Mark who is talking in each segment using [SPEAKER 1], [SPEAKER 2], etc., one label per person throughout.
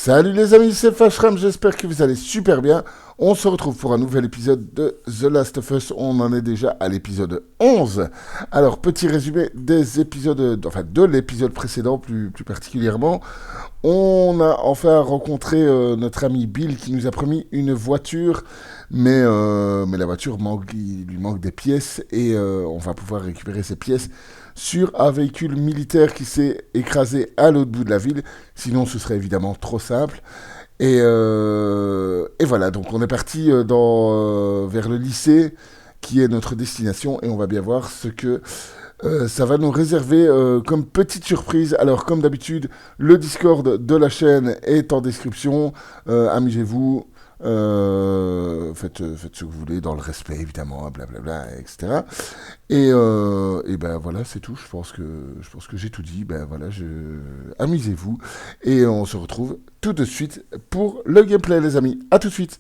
[SPEAKER 1] Salut les amis, c'est Fashram, j'espère que vous allez super bien. On se retrouve pour un nouvel épisode de The Last of Us. On en est déjà à l'épisode 11. Alors, petit résumé des épisodes, enfin de l'épisode précédent plus particulièrement. On a enfin rencontré notre ami Bill qui nous a promis une voiture, mais la voiture il lui manque des pièces et on va pouvoir récupérer ces pièces sur un véhicule militaire qui s'est écrasé à l'autre bout de la ville. Sinon, ce serait évidemment trop simple. Et voilà, donc on est parti vers le lycée qui est notre destination et on va bien voir ce que ça va nous réserver comme petite surprise. Alors comme d'habitude, le Discord de la chaîne est en description. Amusez-vous, faites ce que vous voulez dans le respect évidemment, blablabla, etc. Et ben voilà, c'est tout. Je pense que j'ai tout dit. Ben voilà, amusez-vous et on se retrouve tout de suite pour le gameplay, les amis. À tout de suite.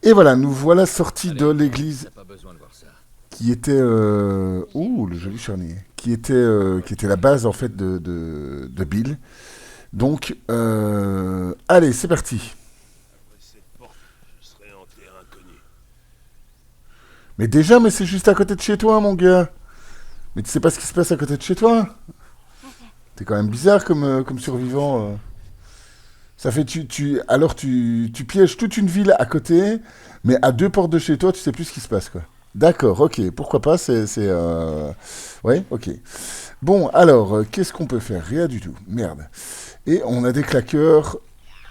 [SPEAKER 1] Et voilà, nous voilà sortis de l'église qui était ouh, le joli charnier, qui était la base en fait de Bill. Donc allez, c'est parti. Mais déjà, mais c'est juste à côté de chez toi, mon gars. Mais tu sais pas ce qui se passe à côté de chez toi. T'es quand même bizarre comme survivant. Ça fait alors tu pièges toute une ville à côté, mais à 2 portes de chez toi, tu sais plus ce qui se passe, quoi. D'accord, ok, pourquoi pas, ouais, ok. Bon, alors, qu'est-ce qu'on peut faire? Rien du tout, merde. Et on a des claqueurs,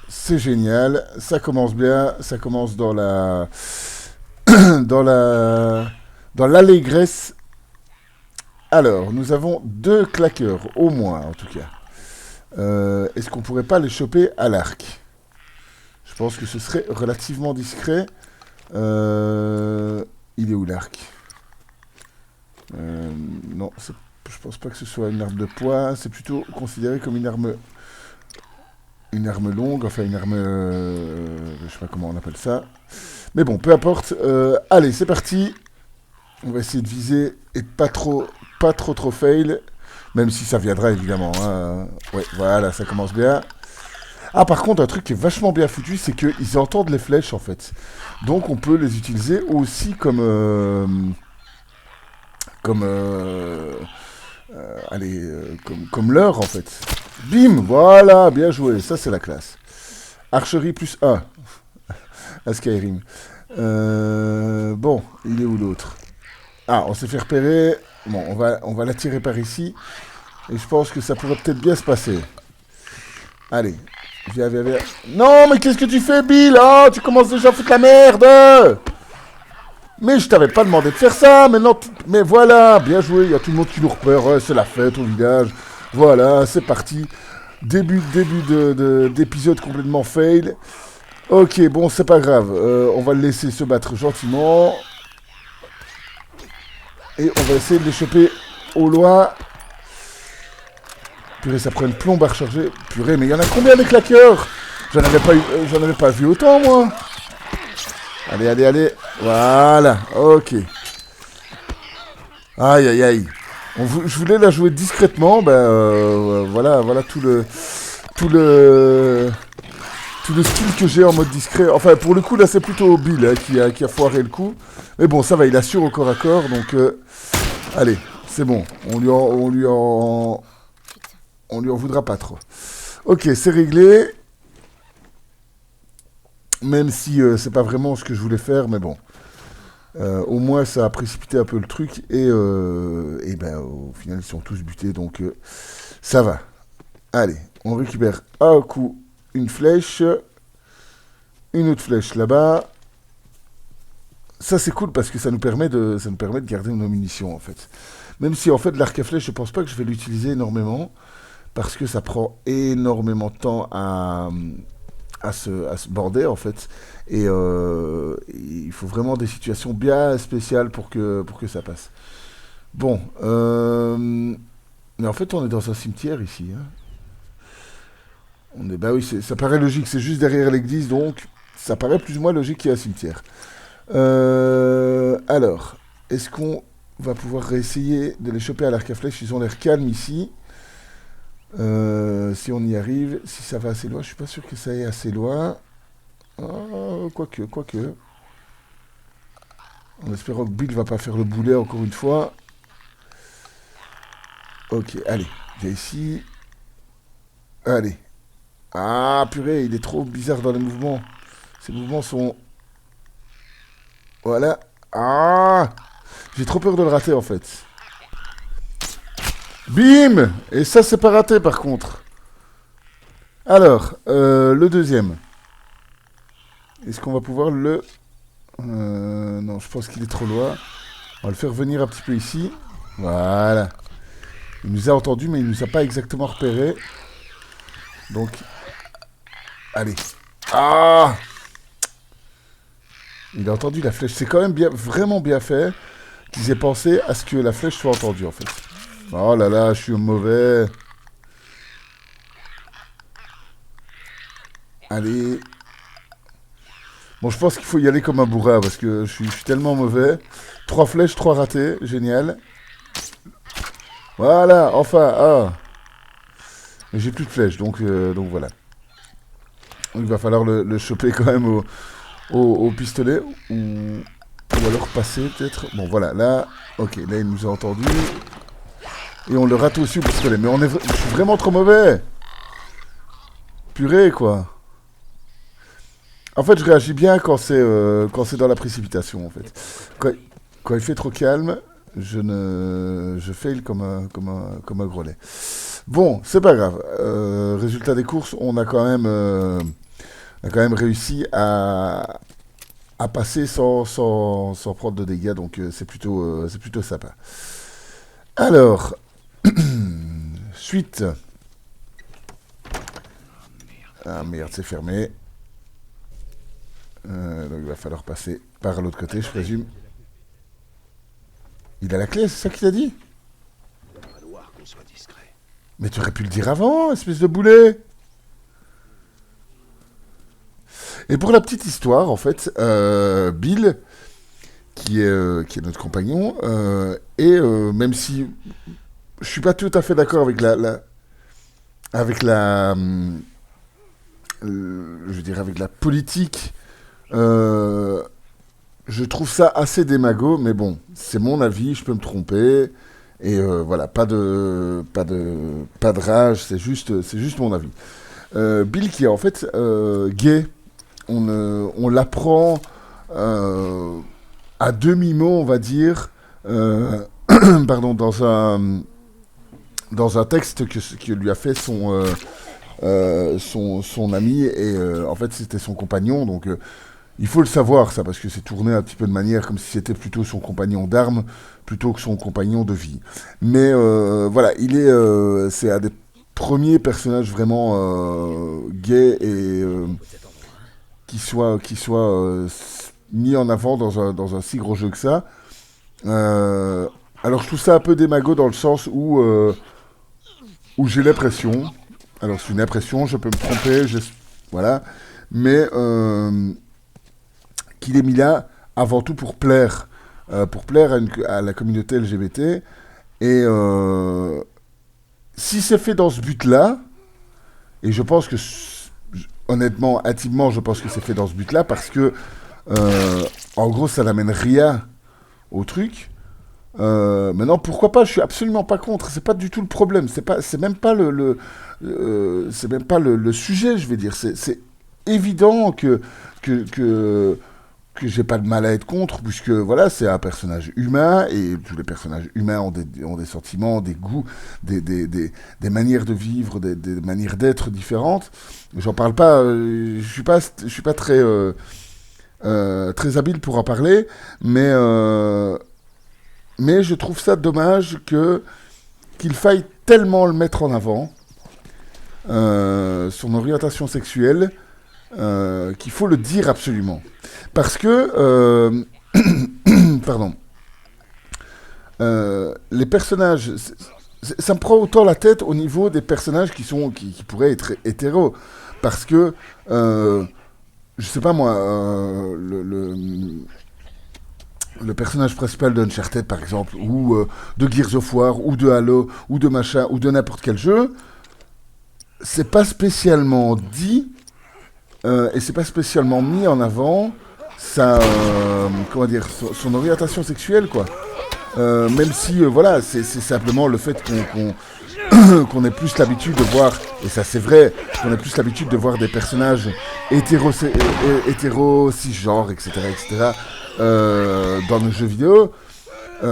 [SPEAKER 1] c'est génial, ça commence bien, ça commence dans la... dans l'allégresse. Alors, nous avons 2 claqueurs, au moins, en tout cas. Est-ce qu'on pourrait pas les choper à l'arc? Je pense que ce serait relativement discret. Il est où l'arc? Non, je pense pas que ce soit une arme de poing. C'est plutôt considéré comme une arme longue, enfin une arme, je sais pas comment on appelle ça. Mais bon, peu importe. Allez, c'est parti. On va essayer de viser et de pas trop fail. Même si ça viendra évidemment. Hein. Ouais, voilà, ça commence bien. Ah, par contre, un truc qui est vachement bien foutu, c'est qu'ils entendent les flèches en fait. Donc on peut les utiliser aussi comme leurre en fait. Bim, voilà, bien joué, ça c'est la classe. Archerie plus 1 à Skyrim. Bon, il est où l'autre? Ah, on s'est fait repérer. Bon, on va l'attirer par ici. Et je pense que ça pourrait peut-être bien se passer. Allez, viens. Non, mais qu'est-ce que tu fais, Bill? Oh, tu commences déjà à foutre la merde. Mais je t'avais pas demandé de faire ça. Mais non, mais voilà, bien joué. Il y a tout le monde qui nous repère. Ouais, c'est la fête au village. Voilà, c'est parti. Début d'épisode complètement fail. Ok, bon, c'est pas grave. On va le laisser se battre gentiment. Et on va essayer de les choper au loin. Purée, ça prend une plombe à recharger. Purée, mais il y en a combien des claqueurs? J'en avais pas vu autant, moi. Allez. Voilà, ok. Aïe. Je voulais la jouer discrètement. Voilà tout le, tout le skill que j'ai en mode discret. Enfin, pour le coup, là, c'est plutôt Bill hein, qui a foiré le coup. Mais bon, ça va, il assure au corps à corps. Donc, allez, c'est bon. On lui en voudra pas trop. Ok, c'est réglé. Même si c'est pas vraiment ce que je voulais faire, mais bon. Au moins, ça a précipité un peu le truc. Et ben, au final, ils sont tous butés. Donc, ça va. Allez, on récupère un coup une flèche. Une autre flèche là-bas. Ça, c'est cool parce que ça nous permet de garder nos munitions, en fait. Même si, en fait, l'arc à flèche, je pense pas que je vais l'utiliser énormément. Parce que ça prend énormément de temps à se border en fait. Et il faut vraiment des situations bien spéciales pour que ça passe. Bon, mais en fait on est dans un cimetière ici. Hein. Bah oui, ça paraît logique, c'est juste derrière l'église, donc ça paraît plus ou moins logique qu'il y a un cimetière. Alors, est-ce qu'on on va pouvoir réessayer de les choper à l'arc à flèche. Ils ont l'air calmes ici. Si on y arrive, si ça va assez loin, je suis pas sûr que ça aille assez loin. Quoique. En espérant que Bill va pas faire le boulet encore une fois. Ok, allez, viens ici. Allez. Ah, purée, il est trop bizarre dans les mouvements. Ces mouvements sont... Voilà. Ah, j'ai trop peur de le rater en fait. Bim! Et ça, c'est pas raté par contre. Alors, le deuxième. Est-ce qu'on va pouvoir le... non, je pense qu'il est trop loin. On va le faire venir un petit peu ici. Voilà. Il nous a entendu, mais il nous a pas exactement repéré. Donc, allez. Ah! Il a entendu la flèche. C'est quand même bien, vraiment bien fait qu'ils aient pensé à ce que la flèche soit entendue, en fait. Oh là là, je suis mauvais. Allez. Bon, je pense qu'il faut y aller comme un bourrin, parce que je suis tellement mauvais. 3 flèches, 3 ratés. Génial. Voilà, enfin. Ah. Mais j'ai plus de flèches, donc voilà. Donc, il va falloir le choper quand même au pistolet. Ou alors passer, peut-être. Bon, voilà, là. Ok, là, il nous a entendu. Et on le rate aussi au pistolet. Mais je suis vraiment trop mauvais. Purée, quoi. En fait, je réagis bien quand c'est dans la précipitation, en fait. Quand il fait trop calme, je fail comme un gros lait. Bon, c'est pas grave. Résultat des courses, on a quand même réussi à passer sans prendre de dégâts, donc c'est plutôt sympa. Alors, suite. Ah merde, c'est fermé. Donc il va falloir passer par l'autre côté, je présume. Il a la clé, c'est ça qu'il a dit? Mais tu aurais pu le dire avant, espèce de boulet. Et pour la petite histoire, en fait, Bill, qui est notre compagnon, et même si je suis pas tout à fait d'accord avec je veux dire, avec la politique, je trouve ça assez démago, mais bon, c'est mon avis, je peux me tromper. Et voilà, pas de rage, c'est juste mon avis. Bill qui est en fait gay, on l'apprend à demi-mot, on va dire, pardon, dans un texte que lui a fait son ami, et en fait c'était son compagnon, donc il faut le savoir ça, parce que c'est tourné un petit peu de manière comme si c'était plutôt son compagnon d'armes plutôt que son compagnon de vie. Mais voilà, c'est un des premiers personnages vraiment gay et qui soit mis en avant dans un si gros jeu que ça. Alors je trouve ça un peu démago dans le sens où j'ai l'impression, alors c'est une impression, je peux me tromper, voilà, mais qu'il est mis là avant tout pour plaire à la communauté LGBT. Et si c'est fait dans ce but-là, et je pense que, honnêtement, intimement, je pense que c'est fait dans ce but-là, parce que, en gros, ça n'amène rien au truc. Maintenant, pourquoi pas? Je suis absolument pas contre. C'est pas du tout le problème. C'est même pas c'est même pas le sujet, je vais dire. C'est évident que j'ai pas de mal à être contre, puisque voilà, c'est un personnage humain, et tous les personnages humains ont des sentiments, des goûts, des manières de vivre, des manières d'être différentes. J'en parle pas, je suis pas très habile pour en parler, mais je trouve ça dommage qu'il faille tellement le mettre en avant, son orientation sexuelle, qu'il faut le dire absolument. Parce que, pardon, les personnages, ça me prend autant la tête au niveau des personnages qui pourraient être hétéros. Parce que, je sais pas moi, le personnage principal d'Uncharted, par exemple, ou de Gears of War, ou de Halo, ou de machin, ou de n'importe quel jeu, c'est pas spécialement dit, et c'est pas spécialement mis en avant comment dire, son orientation sexuelle, quoi. Même si, voilà, c'est simplement le fait qu'on ait plus l'habitude de voir, et ça c'est vrai, qu'on ait plus l'habitude de voir des personnages hétéro cisgenres, etc., dans nos jeux vidéo. Il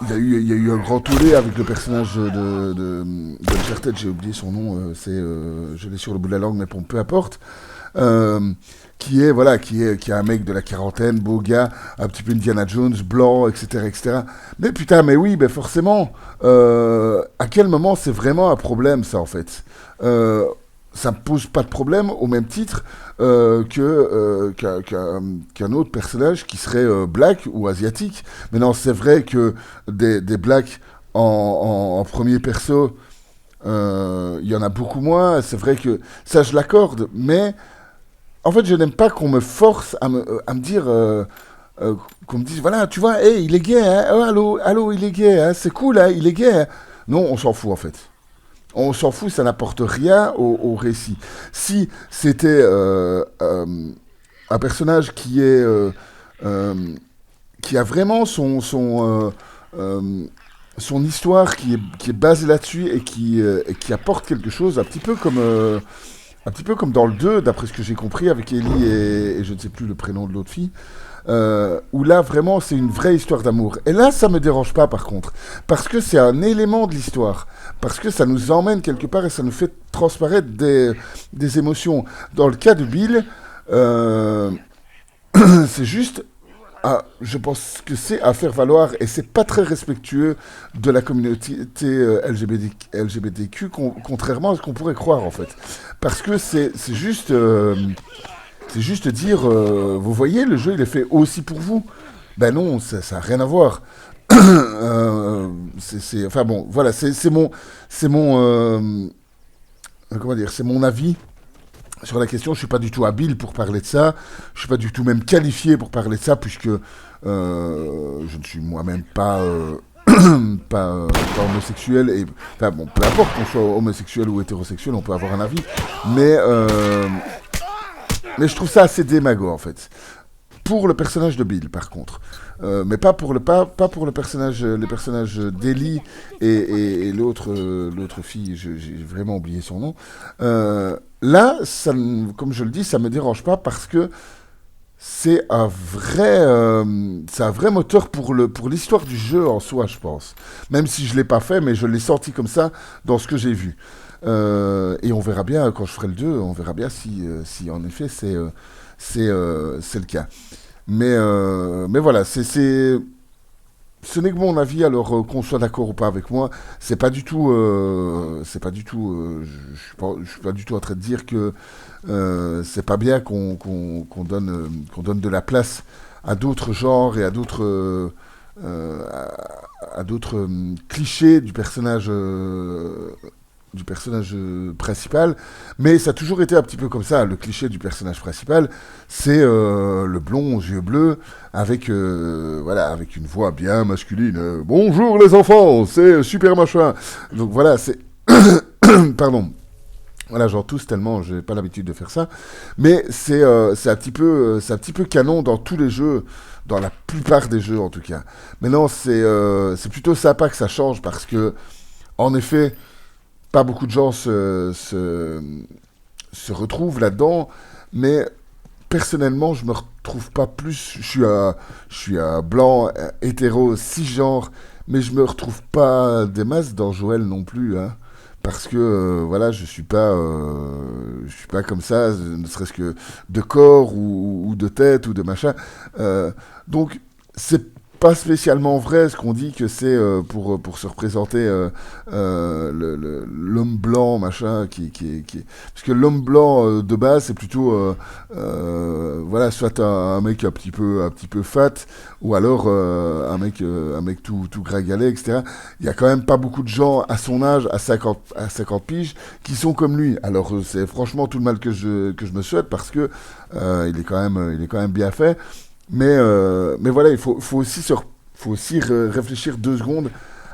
[SPEAKER 1] y a eu un grand tollé avec le personnage de Uncharted, j'ai oublié son nom, je l'ai sur le bout de la langue, mais bon, peu importe. Qui est un mec de la quarantaine, beau gars, un petit peu Indiana Jones, blanc, etc. Mais putain, mais oui, ben forcément, à quel moment c'est vraiment un problème, ça, en fait ça me pose pas de problème au même titre qu'un autre personnage qui serait black ou asiatique. Mais non, c'est vrai que des blacks en premier perso, il y en a beaucoup moins. C'est vrai que ça, je l'accorde, mais en fait, je n'aime pas qu'on me force à me dire, qu'on me dise, voilà, tu vois, hey, il est gay, hein, oh, allô, il est gay, hein, c'est cool, hein, il est gay. Hein. Non, on s'en fout, en fait. On s'en fout, ça n'apporte rien au récit. Si c'était un personnage qui a vraiment son histoire qui est basée là-dessus et qui apporte quelque chose, un petit peu comme dans le 2, d'après ce que j'ai compris, avec Ellie et je ne sais plus le prénom de l'autre fille, où là, vraiment, c'est une vraie histoire d'amour. Et là, ça me dérange pas, par contre, parce que c'est un élément de l'histoire, parce que ça nous emmène quelque part et ça nous fait transparaître des émotions. Dans le cas de Bill, c'est juste... je pense que c'est à faire valoir et c'est pas très respectueux de la communauté LGBTQ, contrairement à ce qu'on pourrait croire en fait. Parce que c'est juste dire, vous voyez, le jeu il est fait aussi pour vous. Ben non, ça n'a rien à voir. Enfin bon, voilà, c'est comment dire, c'est mon avis sur la question. Je suis pas du tout habile pour parler de ça. Je suis pas du tout même qualifié pour parler de ça, puisque je ne suis moi-même pas pas homosexuel. Et enfin bon, peu importe qu'on soit homosexuel ou hétérosexuel, on peut avoir un avis. Mais je trouve ça assez démago en fait. Pour le personnage de Bill, par contre. Mais pas pour le personnage, les personnages d'Ellie et l'autre fille, j'ai vraiment oublié son nom. Là, comme je le dis, ça me dérange pas parce que c'est un vrai moteur pour l'histoire du jeu en soi, je pense. Même si je l'ai pas fait, mais je l'ai senti comme ça dans ce que j'ai vu. Et on verra bien quand je ferai le 2, on verra bien si en effet c'est le cas. Mais voilà, ce n'est que mon avis, alors qu'on soit d'accord ou pas avec moi, c'est pas du tout, je suis pas du tout en train de dire que c'est pas bien qu'on donne de la place à d'autres genres et à d'autres clichés du personnage principal, mais ça a toujours été un petit peu comme ça. Le cliché du personnage principal, c'est le blond aux yeux bleus, avec une voix bien masculine. Bonjour les enfants, c'est super machin. Donc voilà, c'est... Pardon. Voilà, j'en tousse tellement, j'ai pas l'habitude de faire ça. Mais c'est un petit peu canon dans tous les jeux, dans la plupart des jeux en tout cas. Mais non, c'est plutôt sympa que ça change parce que, en effet, pas beaucoup de gens se retrouvent là-dedans, mais personnellement, je me retrouve pas plus. Je suis un blanc, hétéro, cisgenre, mais je me retrouve pas des masses dans Joël non plus, hein, parce que voilà, je suis pas comme ça, ne serait-ce que de corps ou de tête ou de machin. Donc c'est pas spécialement vrai ce qu'on dit que c'est pour se représenter l'homme blanc machin parce que l'homme blanc de base c'est plutôt voilà, soit un mec un petit peu fat ou alors un mec tout gringalet, etc. Il y a quand même pas beaucoup de gens à son âge, à 50 piges, qui sont comme lui. Alors c'est franchement tout le mal que je me souhaite parce que il est quand même bien fait. Mais voilà, faut aussi faut aussi réfléchir 2 secondes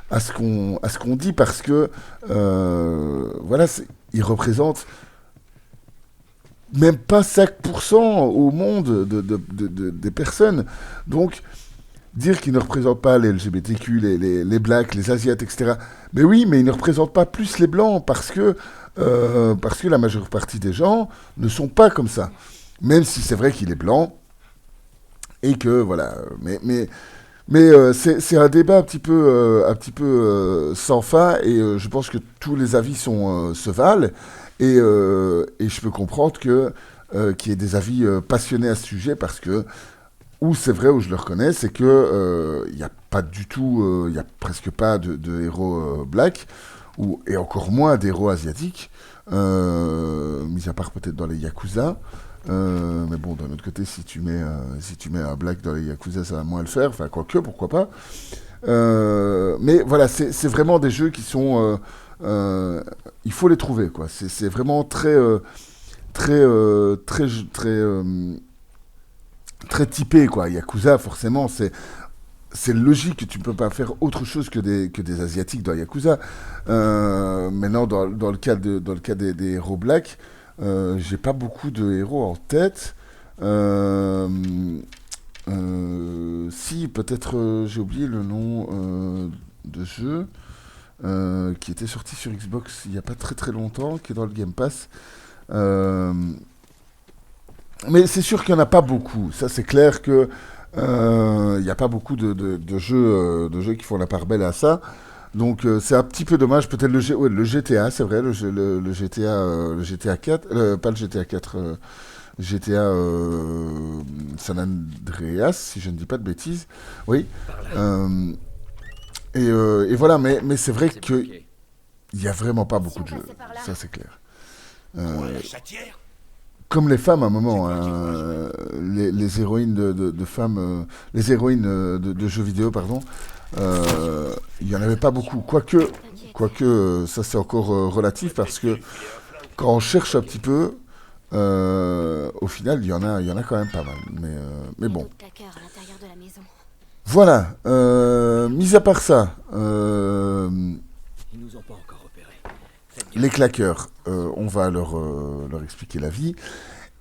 [SPEAKER 1] à ce qu'on dit parce que voilà, il représente même pas 5% au monde des personnes. Donc, dire qu'il ne représente pas les LGBTQ, les blacks, les asiates, etc. Mais oui, mais il ne représente pas plus les blancs parce que la majeure partie des gens ne sont pas comme ça. Même si c'est vrai qu'il est blanc et que voilà. Mais c'est un débat un petit peu sans fin et je pense que tous les avis se valent et je peux comprendre qu'il y ait des avis passionnés à ce sujet parce que où c'est vrai, où je le reconnais, c'est que il n'y a pas du tout, il y a presque pas de héros black, et encore moins d'héros asiatiques, mis à part peut-être dans les Yakuza. Mais bon, d'un autre côté, si tu mets un black dans les Yakuza, ça va moins le faire. Enfin, quoique, pourquoi pas. Mais voilà, c'est vraiment des jeux qui sont... il faut les trouver, quoi. C'est vraiment très, très typé, quoi. Yakuza, forcément, c'est logique que tu ne peux pas faire autre chose que des Asiatiques dans Yakuza. Maintenant, dans le cas des héros black, j'ai pas beaucoup de héros en tête. Euh, si, peut-être j'ai oublié le nom de jeu qui était sorti sur Xbox il n'y a pas très très longtemps, qui est dans le Game Pass. Euh, mais c'est sûr qu'il n'y en a pas beaucoup. Ça, c'est clair que il n'y a pas beaucoup de jeux qui font la part belle à ça. Donc c'est un petit peu dommage. Peut-être ouais, le GTA, c'est vrai, le GTA 4, pas le GTA 4, GTA San Andreas, si je ne dis pas de bêtises. Oui. Euh, et voilà, mais c'est vrai qu'il n'y a vraiment pas beaucoup de jeux. Ça, c'est clair. Euh, Comme les femmes à un moment, hein, les héroïnes de femmes, les héroïnes de jeux vidéo, pardon, il n'y en avait pas beaucoup. Quoique ça c'est encore relatif parce que quand on cherche un petit peu, au final il y en a quand même pas mal. Mais bon. Voilà. Mis à part ça, les claqueurs, on va leur expliquer la vie.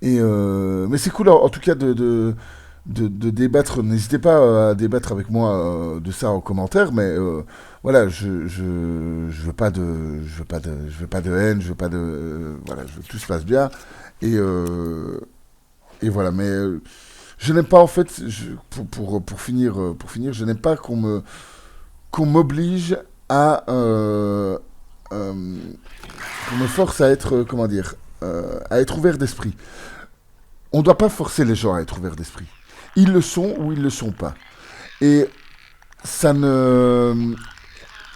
[SPEAKER 1] Mais c'est cool en tout cas de débattre. N'hésitez pas à débattre avec moi de ça en commentaire, mais voilà, je veux pas je veux pas de haine, je veux pas de voilà, je veux que tout se passe bien et voilà. Mais je n'aime pas en fait, pour finir, je n'aime pas qu'on m'oblige à euh, qu'on me force à être comment dire à être ouvert d'esprit. On ne doit pas forcer les gens à être ouverts d'esprit. Ils le sont ou ils ne le sont pas. Et ça ne,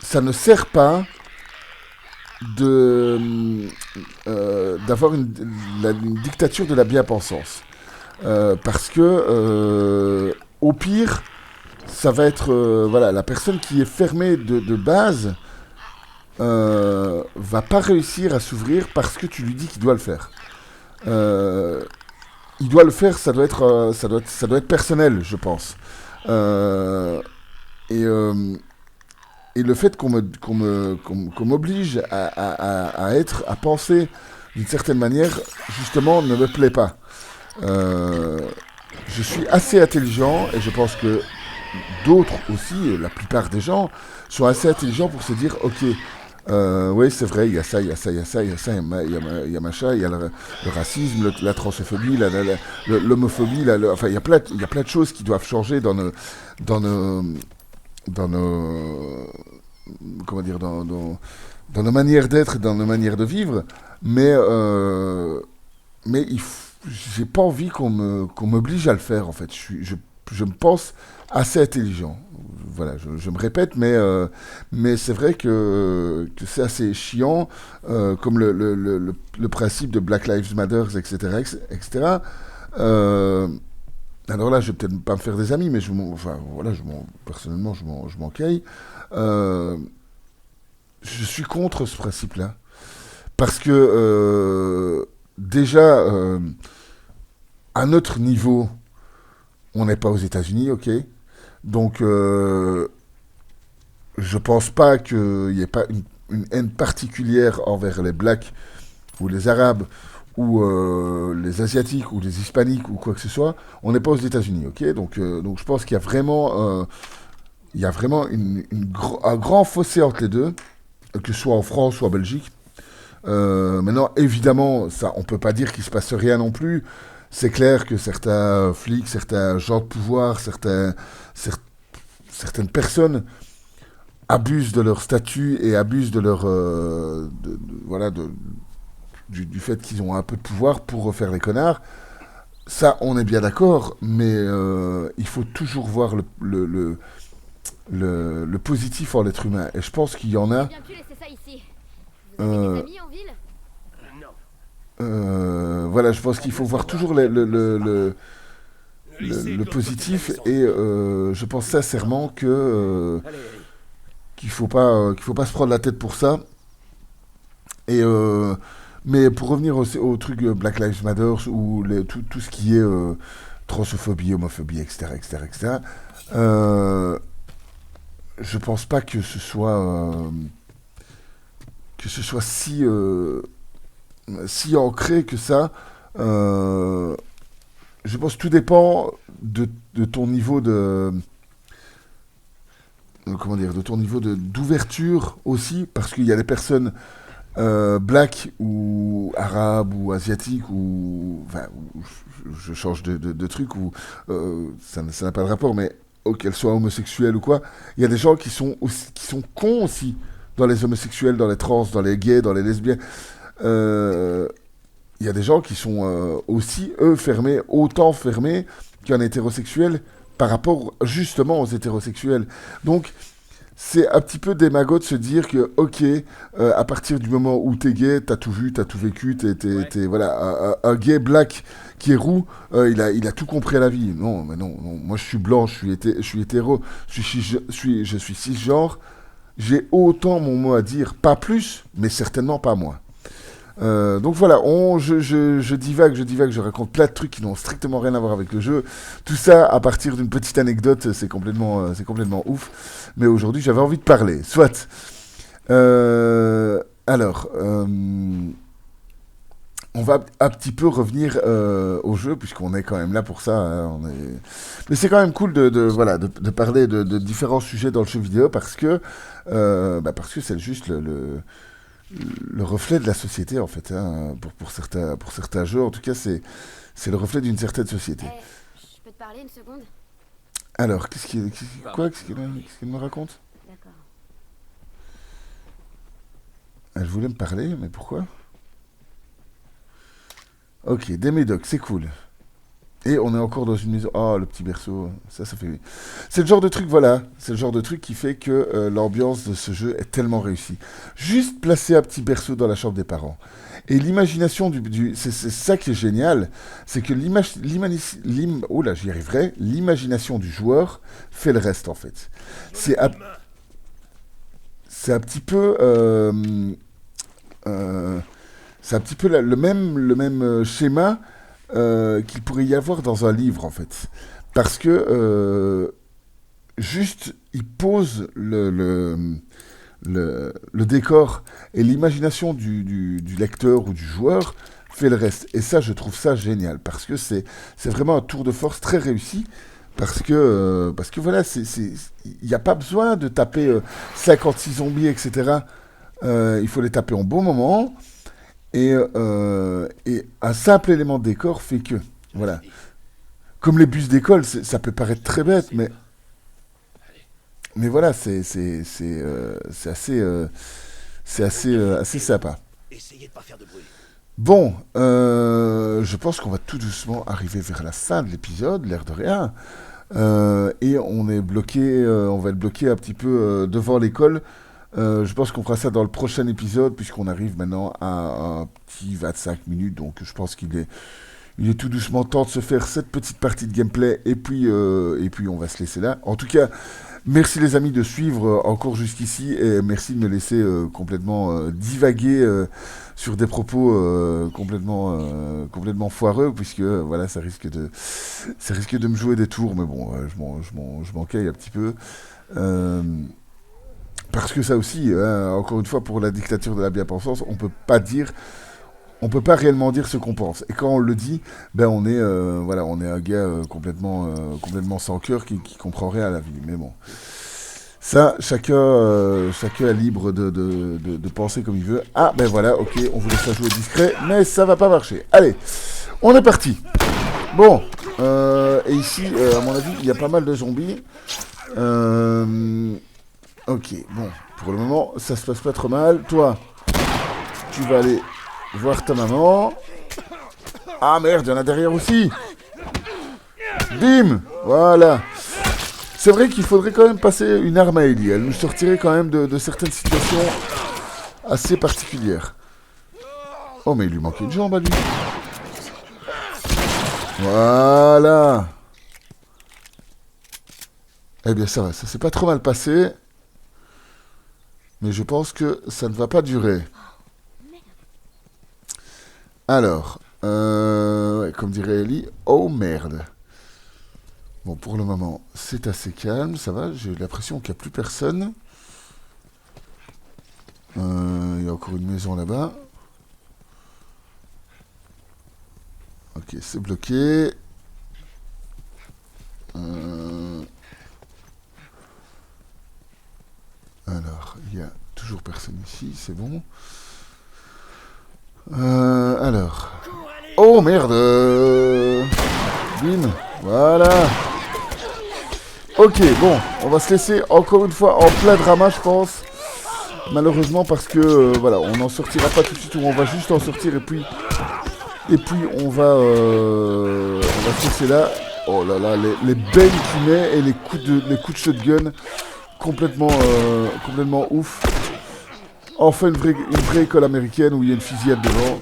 [SPEAKER 1] ça ne sert pas d'avoir une dictature de la bien-pensance. Parce que, au pire, ça va être voilà, la personne qui est fermée de base va pas réussir à s'ouvrir parce que tu lui dis qu'il doit le faire. Euh, il doit le faire, ça doit être personnel, je pense. Euh, et, euh, et le fait qu'on m'oblige à penser d'une certaine manière, justement, ne me plaît pas. Euh, je suis assez intelligent et je pense que d'autres aussi, la plupart des gens, sont assez intelligents pour se dire, ok, oui, c'est vrai, il y a ça, il y a ça, il y a ça, il y a ça, il y a machin, il y a le racisme, la transphobie, l'homophobie, enfin, il y a plein de choses qui doivent changer dans nos, dans nos, comment dire, dans nos manières d'être, dans nos manières de vivre, mais j'ai pas envie qu'on m'oblige à le faire, en fait. Je me pense assez intelligent. Voilà, je me répète, mais c'est vrai que c'est assez chiant, comme le principe de Black Lives Matter, etc. etc. Euh, alors là, je vais peut-être pas me faire des amis, mais enfin, voilà, personnellement, je m'en caille. Euh, je suis contre ce principe-là. Parce que, déjà, à notre niveau, On n'est pas aux États-Unis, ok. Donc, je pense pas qu'il n'y ait pas une haine particulière envers les Blacks ou les Arabes ou les Asiatiques ou les Hispaniques ou quoi que ce soit. On n'est pas aux États-Unis, ok. Donc, je pense qu'il y a vraiment, un grand fossé entre les deux, que ce soit en France ou en Belgique. Maintenant, évidemment, ça, on peut pas dire qu'il se passe rien non plus. C'est clair que certains flics, certains gens de pouvoir, certaines personnes abusent de leur statut et abusent de leur, voilà, du fait qu'ils ont un peu de pouvoir pour refaire les connards. Ça, on est bien d'accord, mais il faut toujours voir le positif en l'être humain. Et je pense qu'il y en a.
[SPEAKER 2] Bien pu laisser ça ici. Vous avez des amis en ville?
[SPEAKER 1] Voilà, je pense qu'il faut voir toujours le positif et je pense sincèrement que qu'il faut pas se prendre la tête pour ça. Et mais pour revenir au truc Black Lives Matter ou tout ce qui est transphobie, homophobie, etc., etc., etc., je pense pas que ce soit si ancré que ça. Je pense que tout dépend de ton niveau de comment dire, de ton niveau d'ouverture aussi, parce qu'il y a des personnes black ou arabes ou asiatiques ou enfin, je change de truc ou ça n'a pas de rapport, mais qu'elles soient homosexuelles ou quoi, il y a des gens qui sont cons aussi dans les homosexuels, dans les trans, dans les gays, dans les lesbiennes. Il y a des gens qui sont aussi, eux, autant fermés qu'un hétérosexuel par rapport justement aux hétérosexuels. Donc, c'est un petit peu démago de se dire que, ok, à partir du moment où t'es gay, t'as tout vu, t'as tout vécu, voilà, un gay black qui est roux, il a tout compris à la vie. Non, mais non, non. Moi je suis blanc, je suis hétéro, je suis cisgenre, j'ai autant mon mot à dire, pas plus, mais certainement pas moins. Donc voilà, je divague, je raconte plein de trucs qui n'ont strictement rien à voir avec le jeu. Tout ça à partir d'une petite anecdote, c'est complètement ouf. Mais aujourd'hui, j'avais envie de parler. Soit. Alors, on va un petit peu revenir au jeu, puisqu'on est quand même là pour ça. Hein, mais c'est quand même cool voilà, de parler de différents sujets dans le jeu vidéo, parce que c'est juste le reflet de la société en fait, hein, pour certains jeux en tout cas c'est le reflet d'une certaine société.
[SPEAKER 2] Je peux te parler une seconde?
[SPEAKER 1] Alors qu'est-ce qu'elle me raconte?
[SPEAKER 2] D'accord.
[SPEAKER 1] Elle voulait me parler, mais pourquoi? Ok, des médocs, c'est cool. Et on est encore dans une maison. Oh, le petit berceau, ça fait. C'est le genre de truc, voilà. C'est le genre de truc qui fait que l'ambiance de ce jeu est tellement réussie. Juste placer un petit berceau dans la chambre des parents. Et l'imagination c'est ça qui est génial, c'est que oh là, j'y arriverai. L'imagination du joueur fait le reste en fait. C'est un petit peu. C'est un petit peu le même schéma qu'il pourrait y avoir dans un livre en fait, parce que juste il pose le décor et l'imagination du lecteur ou du joueur fait le reste, et ça je trouve ça génial parce que c'est vraiment un tour de force très réussi, parce que voilà, il n'y a pas besoin de taper 56 zombies, etc. Il faut les taper en bon moment. Et un simple élément de décor fait que, voilà. Comme les bus d'école, ça peut paraître très bête, mais voilà, c'est assez sympa. Bon, je pense qu'on va tout doucement arriver vers la fin de l'épisode, l'air de rien. Et on va être bloqué un petit peu devant l'école. Je pense qu'on fera ça dans le prochain épisode, puisqu'on arrive maintenant à un petit 25 minutes, donc je pense qu'il est tout doucement temps de se faire cette petite partie de gameplay, et puis on va se laisser là. En tout cas, Merci les amis de suivre encore jusqu'ici et merci de me laisser complètement divaguer sur des propos complètement foireux puisque voilà ça risque de me jouer des tours mais bon je m'en caille un petit peu. Euh, Parce que ça aussi, encore une fois, pour la dictature de la bien-pensance, on peut pas réellement dire ce qu'on pense. Et quand on le dit, ben voilà, on est un gars complètement sans cœur qui comprend rien à la vie. Mais bon, ça, chacun est libre de penser comme il veut. Ah, ben voilà, ok, on voulait ça jouer discret, mais ça va pas marcher. Allez, on est parti. Bon, et ici, à mon avis, il y a pas mal de zombies. Ok, bon, pour le moment, ça se passe pas trop mal. Toi, tu vas aller voir ta maman. Ah merde, il y en a derrière aussi. Bim, voilà. C'est vrai qu'il faudrait quand même passer une arme à Ellie. Elle nous sortirait quand même de certaines situations assez particulières. Oh, mais il lui manquait une jambe à lui. Voilà. Eh bien, ça va, ça s'est pas trop mal passé. Mais je pense que ça ne va pas durer. Alors, ouais, comme dirait Ellie, oh merde. Bon, pour le moment, c'est assez calme, ça va, j'ai l'impression qu'il n'y a plus personne. Il y a encore une maison là-bas. Ok, c'est bloqué. Alors, il n'y a toujours personne ici, c'est bon. Alors. Oh merde. Bim. Voilà. Ok, bon, on va se laisser encore une fois en plein drama, je pense. Malheureusement, parce que voilà, on n'en sortira pas tout de suite, ou on va juste en sortir et puis on va se laisser là. Oh là là, les bangs qu'il met et les coups de shotgun complètement ouf. Enfin une vraie école américaine où il y a une fusillade devant.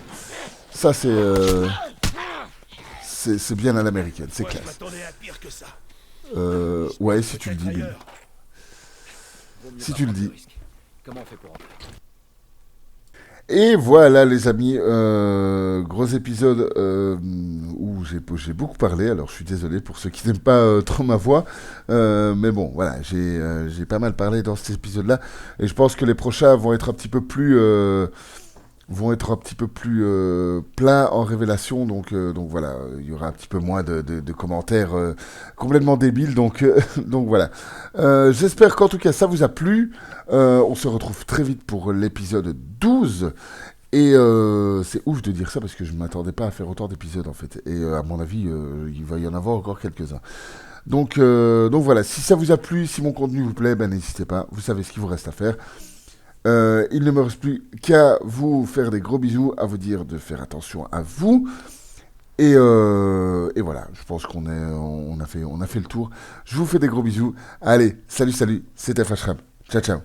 [SPEAKER 1] Ça c'est bien à l'américaine, c'est classe. Ouais, si tu le dis, Bill. Si tu le dis.
[SPEAKER 3] Comment on fait pour entrer ?
[SPEAKER 1] Et voilà les amis, gros épisode où j'ai beaucoup parlé, alors je suis désolé pour ceux qui n'aiment pas trop ma voix, mais bon voilà, j'ai pas mal parlé dans cet épisode-là, et je pense que les prochains vont être un petit peu plus pleins en révélation, donc voilà, il y aura un petit peu moins de commentaires complètement débiles, donc voilà. J'espère qu'en tout cas ça vous a plu. On se retrouve très vite pour l'épisode 12. Et c'est ouf de dire ça parce que je ne m'attendais pas à faire autant d'épisodes en fait. Et à mon avis, il va y en avoir encore quelques-uns. Donc voilà, si ça vous a plu, si mon contenu vous plaît, ben n'hésitez pas. Vous savez ce qu'il vous reste à faire. Il ne me reste plus qu'à vous faire des gros bisous, à vous dire de faire attention à vous. Et voilà, je pense on a fait le tour. Je vous fais des gros bisous. Allez, salut, c'était Fashram. Ciao, ciao.